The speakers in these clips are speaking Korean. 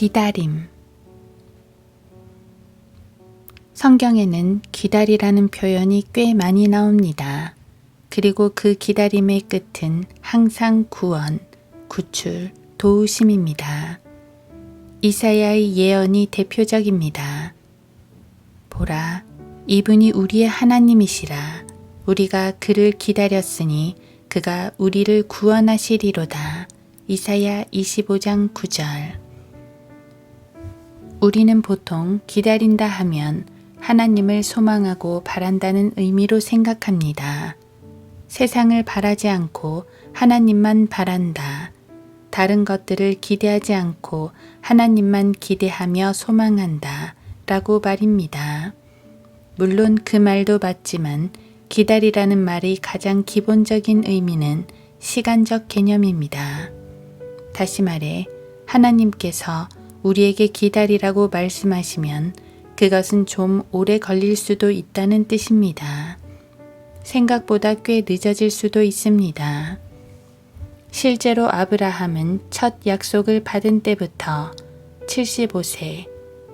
기다림. 성경에는 기다리라는 표현이 꽤 많이 나옵니다. 그리고 그 기다림의 끝은 항상 구원, 구출, 도우심입니다. 이사야의 예언이 대표적입니다. 보라, 이분이 우리의 하나님이시라. 우리가 그를 기다렸으니 그가 우리를 구원하시리로다. 이사야 25장 9절. 우리는 보통 기다린다 하면 하나님을 소망하고 바란다는 의미로 생각합니다. 세상을 바라지 않고 하나님만 바란다. 다른 것들을 기대하지 않고 하나님만 기대하며 소망한다. 라고 말입니다. 물론 그 말도 맞지만 기다리라는 말의 가장 기본적인 의미는 시간적 개념입니다. 다시 말해 하나님께서 우리에게 기다리라고 말씀하시면 그것은 좀 오래 걸릴 수도 있다는 뜻입니다. 생각보다 꽤 늦어질 수도 있습니다. 실제로 아브라함은 첫 약속을 받은 때부터 75세,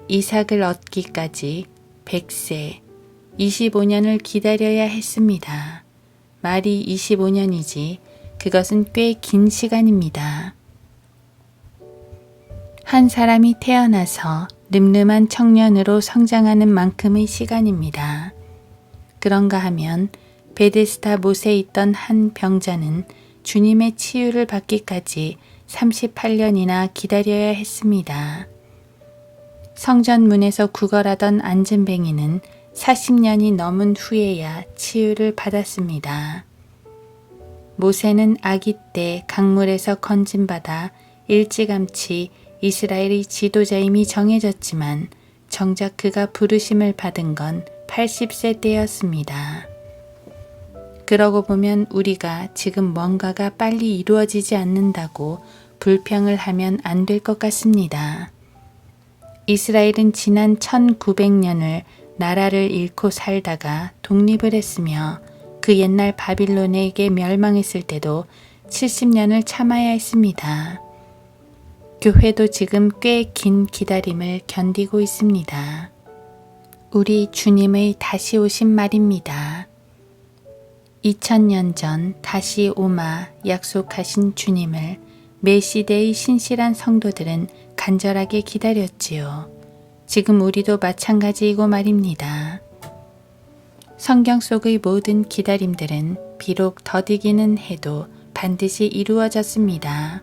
이삭을 얻기까지 100세, 25년을 기다려야 했습니다. 말이 25년이지 그것은 꽤 긴 시간입니다. 한 사람이 태어나서 늠름한 청년으로 성장하는 만큼의 시간입니다. 그런가 하면 베데스다 못에 있던 한 병자는 주님의 치유를 받기까지 38년이나 기다려야 했습니다. 성전 문에서 구걸하던 안진뱅이는 40년이 넘은 후에야 치유를 받았습니다. 모세는 아기 때 강물에서 건진받아 일찌감치 이스라엘의 지도자임이 정해졌지만 정작 그가 부르심을 받은 건 80세 때였습니다. 그러고 보면 우리가 지금 뭔가가 빨리 이루어지지 않는다고 불평을 하면 안 될 것 같습니다. 이스라엘은 지난 1900년을 나라를 잃고 살다가 독립을 했으며 그 옛날 바빌론에게 멸망했을 때도 70년을 참아야 했습니다. 교회도 지금 꽤 긴 기다림을 견디고 있습니다. 우리 주님의 다시 오신 말입니다. 2000년 전 다시 오마 약속하신 주님을 매 시대의 신실한 성도들은 간절하게 기다렸지요. 지금 우리도 마찬가지이고 말입니다. 성경 속의 모든 기다림들은 비록 더디기는 해도 반드시 이루어졌습니다.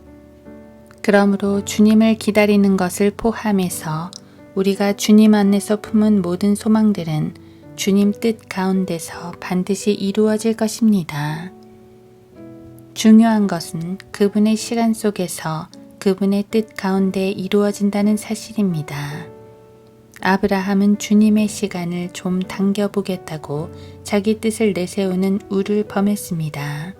그러므로 주님을 기다리는 것을 포함해서 우리가 주님 안에서 품은 모든 소망들은 주님 뜻 가운데서 반드시 이루어질 것입니다. 중요한 것은 그분의 시간 속에서 그분의 뜻 가운데 이루어진다는 사실입니다. 아브라함은 주님의 시간을 좀 당겨보겠다고 자기 뜻을 내세우는 우를 범했습니다.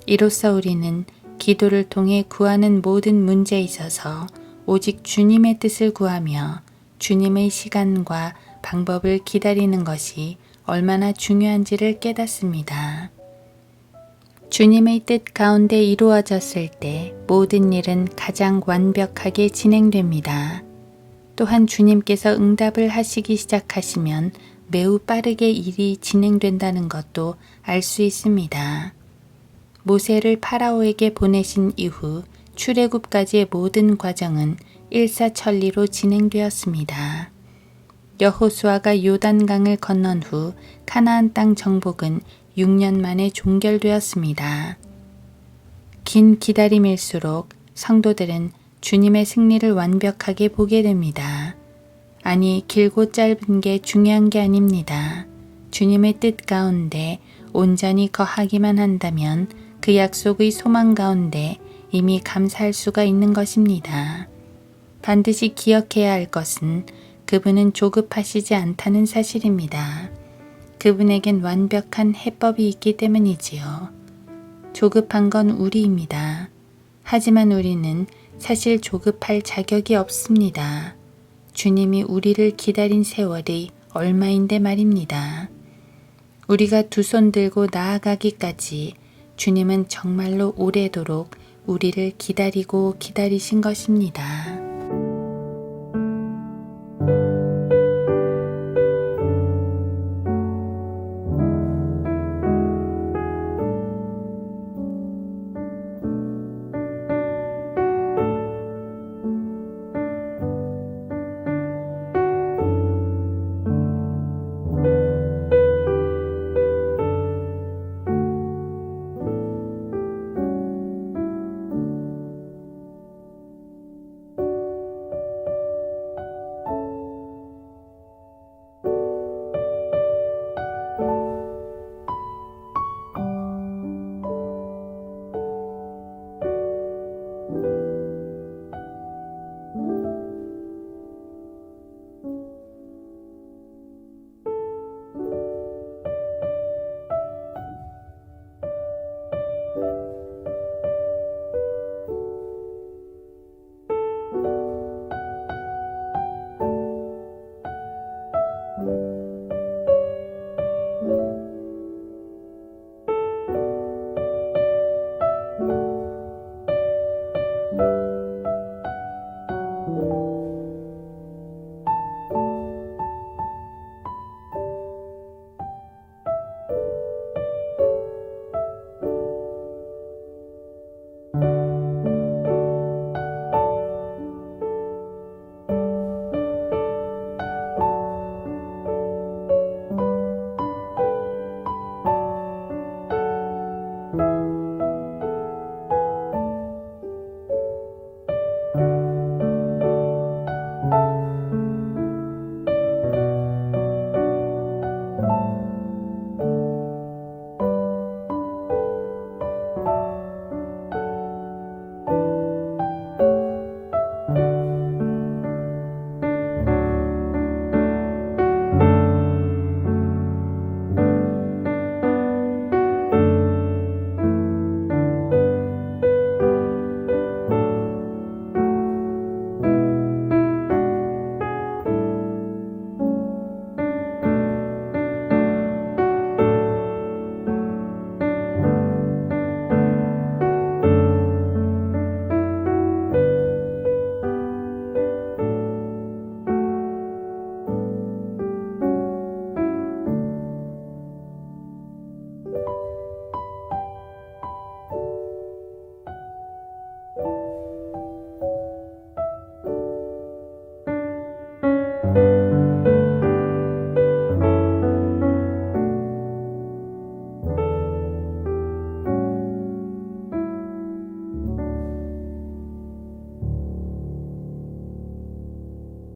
이로써 우리는 기도를 통해 구하는 모든 문제에 있어서 오직 주님의 뜻을 구하며 주님의 시간과 방법을 기다리는 것이 얼마나 중요한지를 깨닫습니다. 주님의 뜻 가운데 이루어졌을 때 모든 일은 가장 완벽하게 진행됩니다. 또한 주님께서 응답을 하시기 시작하시면 매우 빠르게 일이 진행된다는 것도 알 수 있습니다. 모세를 파라오에게 보내신 이후 출애굽까지의 모든 과정은 일사천리로 진행되었습니다. 여호수아가 요단강을 건넌 후 가나안 땅 정복은 6년 만에 종결되었습니다. 긴 기다림일수록 성도들은 주님의 승리를 완벽하게 보게 됩니다. 아니, 길고 짧은 게 중요한 게 아닙니다. 주님의 뜻 가운데 온전히 거하기만 한다면 그 약속의 소망 가운데 이미 감사할 수가 있는 것입니다. 반드시 기억해야 할 것은 그분은 조급하시지 않다는 사실입니다. 그분에겐 완벽한 해법이 있기 때문이지요. 조급한 건 우리입니다. 하지만 우리는 사실 조급할 자격이 없습니다. 주님이 우리를 기다린 세월이 얼마인데 말입니다. 우리가 두 손 들고 나아가기까지 주님은 정말로 오래도록 우리를 기다리고 기다리신 것입니다.